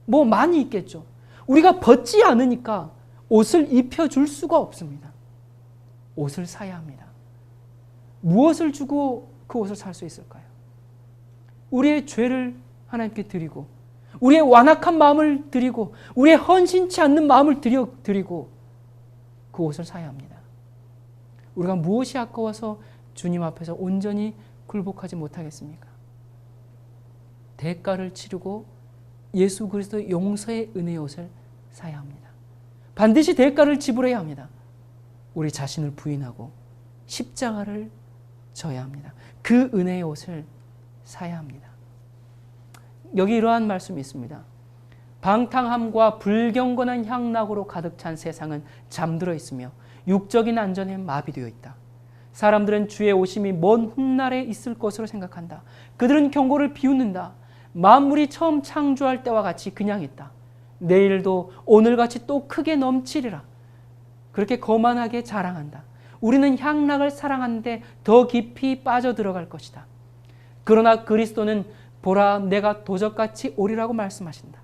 뭐 많이 있겠죠. 우리가 벗지 않으니까 옷을 입혀줄 수가 없습니다. 옷을 사야 합니다. 무엇을 주고 그 옷을 살 수 있을까요? 우리의 죄를 하나님께 드리고 우리의 완악한 마음을 드리고 우리의 헌신치 않는 마음을 드리고 그 옷을 사야 합니다. 우리가 무엇이 아까워서 주님 앞에서 온전히 굴복하지 못하겠습니까? 대가를 치르고 예수 그리스도의 용서의 은혜의 옷을 사야 합니다. 반드시 대가를 지불해야 합니다. 우리 자신을 부인하고 십자가를 져야 합니다. 그 은혜의 옷을 사야 합니다. 여기 이러한 말씀이 있습니다. 방탕함과 불경건한 향락으로 가득 찬 세상은 잠들어 있으며 육적인 안전에 마비되어 있다. 사람들은 주의 오심이 먼 훗날에 있을 것으로 생각한다. 그들은 경고를 비웃는다. 만물이 처음 창조할 때와 같이 그냥 있다. 내일도 오늘같이 또 크게 넘치리라. 그렇게 거만하게 자랑한다. 우리는 향락을 사랑하는데 더 깊이 빠져들어갈 것이다. 그러나 그리스도는 보라 내가 도적같이 오리라고 말씀하신다.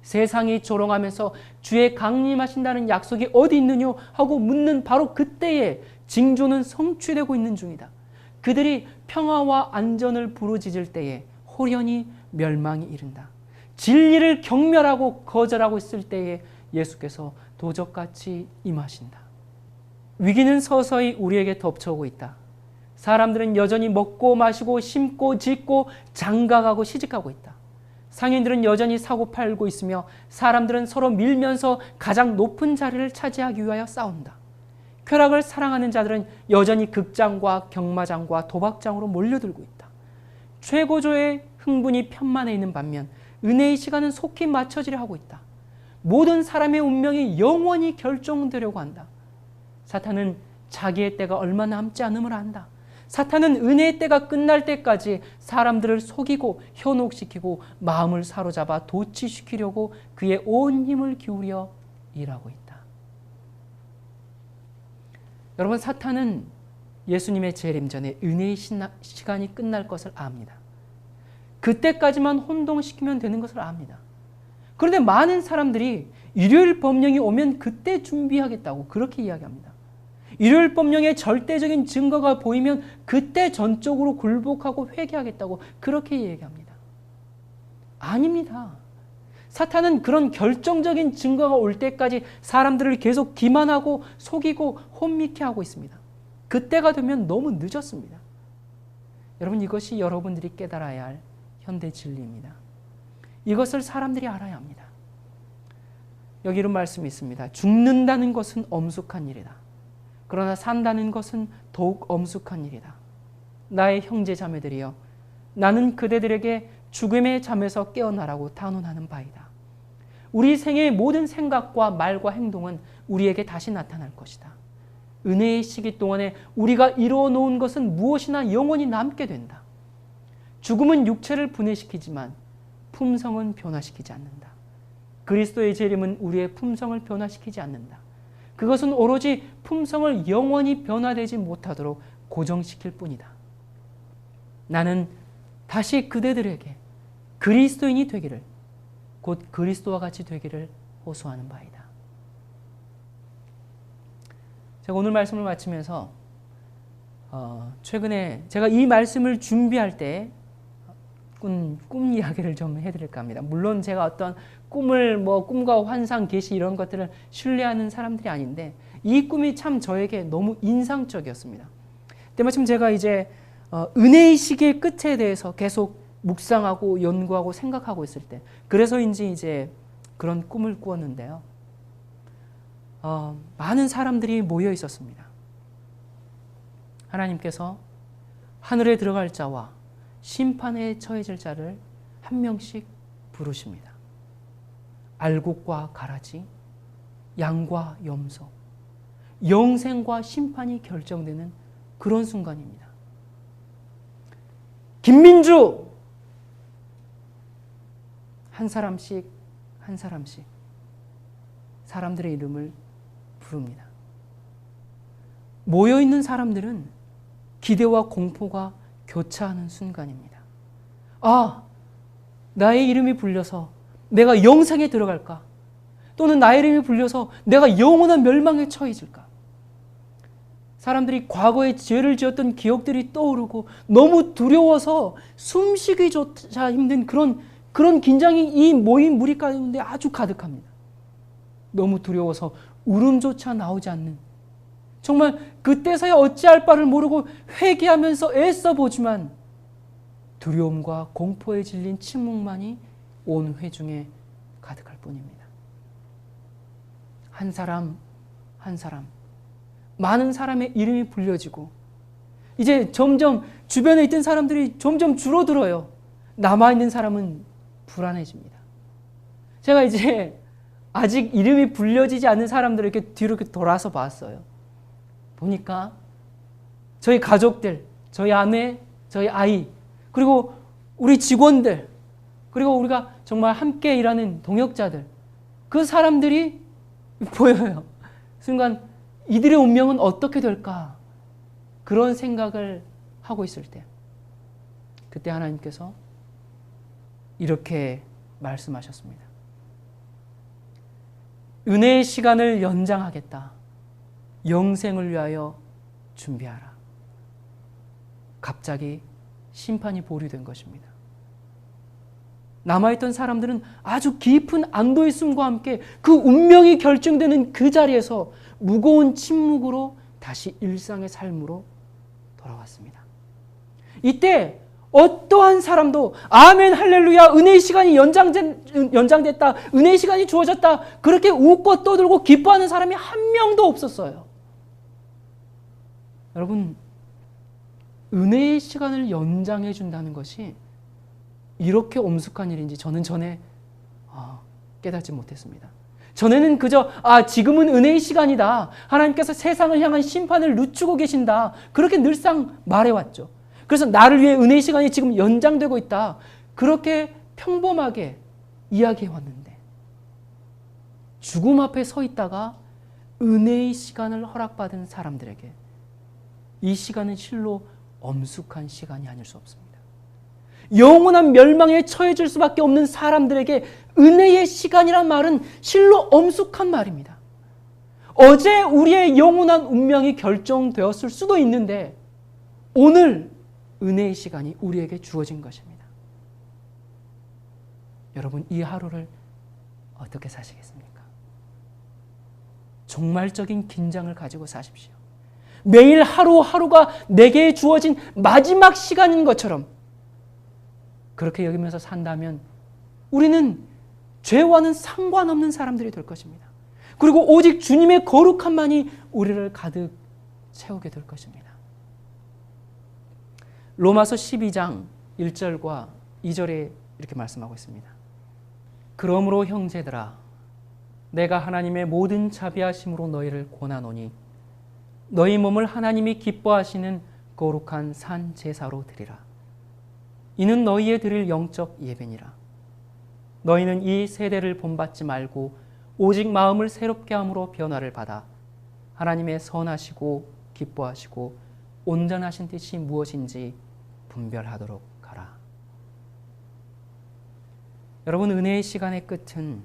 세상이 조롱하면서 주의 강림하신다는 약속이 어디 있느냐 하고 묻는 바로 그때에 징조는 성취되고 있는 중이다. 그들이 평화와 안전을 부르짖을 때에 호련히 멸망이 이른다. 진리를 경멸하고 거절하고 있을 때에 예수께서 도적같이 임하신다. 위기는 서서히 우리에게 덮쳐오고 있다. 사람들은 여전히 먹고 마시고 심고 짓고 장가가고 시집가고 있다. 상인들은 여전히 사고 팔고 있으며 사람들은 서로 밀면서 가장 높은 자리를 차지하기 위하여 싸운다. 쾌락을 사랑하는 자들은 여전히 극장과 경마장과 도박장으로 몰려들고 있다. 최고조의 흥분이 편만해 있는 반면 은혜의 시간은 속히 맞춰지려 하고 있다. 모든 사람의 운명이 영원히 결정되려고 한다. 사탄은 자기의 때가 얼마 남지 않음을 안다. 사탄은 은혜의 때가 끝날 때까지 사람들을 속이고 현혹시키고 마음을 사로잡아 도취시키려고 그의 온 힘을 기울여 일하고 있다. 여러분, 사탄은 예수님의 재림 전에 은혜의 시간이 끝날 것을 압니다. 그때까지만 혼동시키면 되는 것을 압니다. 그런데 많은 사람들이 일요일 법령이 오면 그때 준비하겠다고 그렇게 이야기합니다. 일요일 법령의 절대적인 증거가 보이면 그때 전적으로 굴복하고 회개하겠다고 그렇게 얘기합니다. 아닙니다. 사탄은 그런 결정적인 증거가 올 때까지 사람들을 계속 기만하고 속이고 혼미케 하고 있습니다. 그때가 되면 너무 늦었습니다. 여러분, 이것이 여러분들이 깨달아야 할 현대 진리입니다. 이것을 사람들이 알아야 합니다. 여기 이런 말씀이 있습니다. 죽는다는 것은 엄숙한 일이다. 그러나 산다는 것은 더욱 엄숙한 일이다. 나의 형제 자매들이여, 나는 그대들에게 죽음의 잠에서 깨어나라고 단언하는 바이다. 우리 생애의 모든 생각과 말과 행동은 우리에게 다시 나타날 것이다. 은혜의 시기 동안에 우리가 이루어 놓은 것은 무엇이나 영원히 남게 된다. 죽음은 육체를 분해시키지만 품성은 변화시키지 않는다. 그리스도의 재림은 우리의 품성을 변화시키지 않는다. 그것은 오로지 품성을 영원히 변화되지 못하도록 고정시킬 뿐이다. 나는 다시 그대들에게 그리스도인이 되기를, 곧 그리스도와 같이 되기를 호소하는 바이다. 제가 오늘 말씀을 마치면서 최근에 제가 이 말씀을 준비할 때 꿈 이야기를 좀 해드릴까 합니다. 물론 제가 어떤 꿈과 환상, 계시 이런 것들을 신뢰하는 사람들이 아닌데 이 꿈이 참 저에게 너무 인상적이었습니다. 때마침 제가 이제 은혜의 시기의 끝에 대해서 계속 묵상하고 연구하고 생각하고 있을 때, 그래서인지 이제 그런 꿈을 꾸었는데요. 많은 사람들이 모여 있었습니다. 하나님께서 하늘에 들어갈 자와 심판에 처해질 자를 한 명씩 부르십니다. 알곡과 가라지, 양과 염소, 영생과 심판이 결정되는 그런 순간입니다. 김민주! 한 사람씩 사람들의 이름을 부릅니다. 모여있는 사람들은 기대와 공포가 교차하는 순간입니다. 아, 나의 이름이 불려서 내가 영생에 들어갈까? 또는 나의 이름이 불려서 내가 영원한 멸망에 처해질까? 사람들이 과거에 죄를 지었던 기억들이 떠오르고 너무 두려워서 숨쉬기조차 힘든 그런 긴장이 이 모인 무리 가운데 아주 가득합니다. 너무 두려워서 울음조차 나오지 않는, 정말 그때서야 어찌할 바를 모르고 회개하면서 애써보지만 두려움과 공포에 질린 침묵만이 온 회중에 가득할 뿐입니다. 한 사람 많은 사람의 이름이 불려지고 이제 점점 주변에 있던 사람들이 점점 줄어들어요. 남아있는 사람은 불안해집니다. 제가 이제 아직 이름이 불려지지 않는 사람들을 이렇게 뒤로 이렇게 돌아서 봤어요. 보니까 저희 가족들, 저희 아내, 저희 아이, 그리고 우리 직원들, 그리고 우리가 정말 함께 일하는 동역자들, 그 사람들이 보여요. 순간 이들의 운명은 어떻게 될까? 그런 생각을 하고 있을 때, 그때 하나님께서 이렇게 말씀하셨습니다. 은혜의 시간을 연장하겠다. 영생을 위하여 준비하라. 갑자기 심판이 보류된 것입니다. 남아있던 사람들은 아주 깊은 안도의 숨과 함께 그 운명이 결정되는 그 자리에서 무거운 침묵으로 다시 일상의 삶으로 돌아왔습니다. 이때 어떠한 사람도 아멘 할렐루야 은혜의 시간이 연장됐다, 은혜의 시간이 주어졌다, 그렇게 웃고 떠들고 기뻐하는 사람이 한 명도 없었어요. 여러분, 은혜의 시간을 연장해 준다는 것이 이렇게 엄숙한 일인지 저는 전에 깨닫지 못했습니다. 전에는 그저 지금은 은혜의 시간이다, 하나님께서 세상을 향한 심판을 늦추고 계신다, 그렇게 늘상 말해왔죠. 그래서 나를 위해 은혜의 시간이 지금 연장되고 있다, 그렇게 평범하게 이야기해왔는데 죽음 앞에 서 있다가 은혜의 시간을 허락받은 사람들에게 이 시간은 실로 엄숙한 시간이 아닐 수 없습니다. 영원한 멸망에 처해질 수밖에 없는 사람들에게 은혜의 시간이란 말은 실로 엄숙한 말입니다. 어제 우리의 영원한 운명이 결정되었을 수도 있는데 오늘 은혜의 시간이 우리에게 주어진 것입니다. 여러분, 이 하루를 어떻게 사시겠습니까? 종말적인 긴장을 가지고 사십시오. 매일 하루하루가 내게 주어진 마지막 시간인 것처럼 그렇게 여기면서 산다면 우리는 죄와는 상관없는 사람들이 될 것입니다. 그리고 오직 주님의 거룩함만이 우리를 가득 채우게 될 것입니다. 로마서 12장 1절과 2절에 이렇게 말씀하고 있습니다. 그러므로 형제들아, 내가 하나님의 모든 자비하심으로 너희를 권하노니 너희 몸을 하나님이 기뻐하시는 거룩한 산 제사로 드리라. 이는 너희의 드릴 영적 예배니라. 너희는 이 세대를 본받지 말고 오직 마음을 새롭게 함으로 변화를 받아 하나님의 선하시고 기뻐하시고 온전하신 뜻이 무엇인지 분별하도록 하라. 여러분, 은혜의 시간의 끝은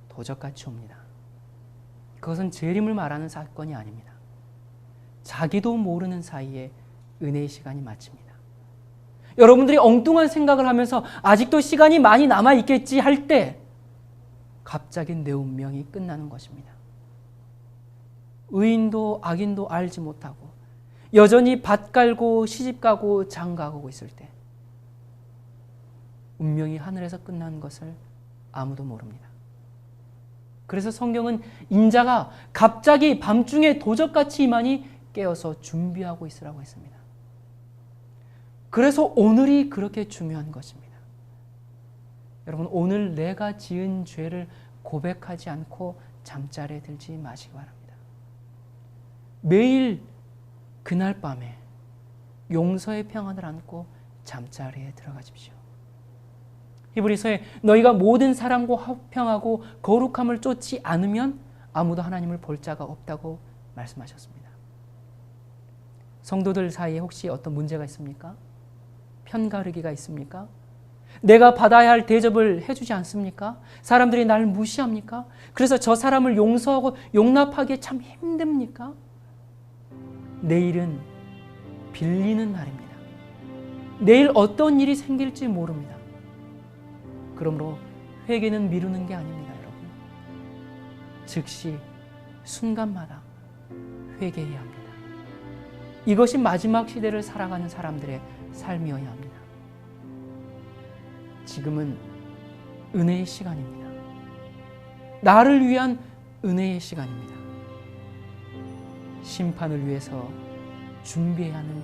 도적같이 옵니다. 그것은 재림을 말하는 사건이 아닙니다. 자기도 모르는 사이에 은혜의 시간이 마칩니다. 여러분들이 엉뚱한 생각을 하면서 아직도 시간이 많이 남아있겠지 할 때 갑자기 내 운명이 끝나는 것입니다. 의인도 악인도 알지 못하고 여전히 밭 갈고 시집 가고 장 가고 있을 때 운명이 하늘에서 끝나는 것을 아무도 모릅니다. 그래서 성경은 인자가 갑자기 밤중에 도적같이 임하니 깨어서 준비하고 있으라고 했습니다. 그래서 오늘이 그렇게 중요한 것입니다. 여러분, 오늘 내가 지은 죄를 고백하지 않고 잠자리에 들지 마시기 바랍니다. 매일 그날 밤에 용서의 평안을 안고 잠자리에 들어가십시오. 히브리서에 너희가 모든 사람과 화평하고 거룩함을 쫓지 않으면 아무도 하나님을 볼 자가 없다고 말씀하셨습니다. 성도들 사이에 혹시 어떤 문제가 있습니까? 편가르기가 있습니까? 내가 받아야 할 대접을 해주지 않습니까? 사람들이 날 무시합니까? 그래서 저 사람을 용서하고 용납하기에 참 힘듭니까? 내일은 빌리는 날입니다. 내일 어떤 일이 생길지 모릅니다. 그러므로 회개는 미루는 게 아닙니다, 여러분. 즉시 순간마다 회개해야 합니다. 이것이 마지막 시대를 살아가는 사람들의 삶이어야 합니다. 지금은 은혜의 시간입니다. 나를 위한 은혜의 시간입니다. 심판을 위해서 준비해야 하는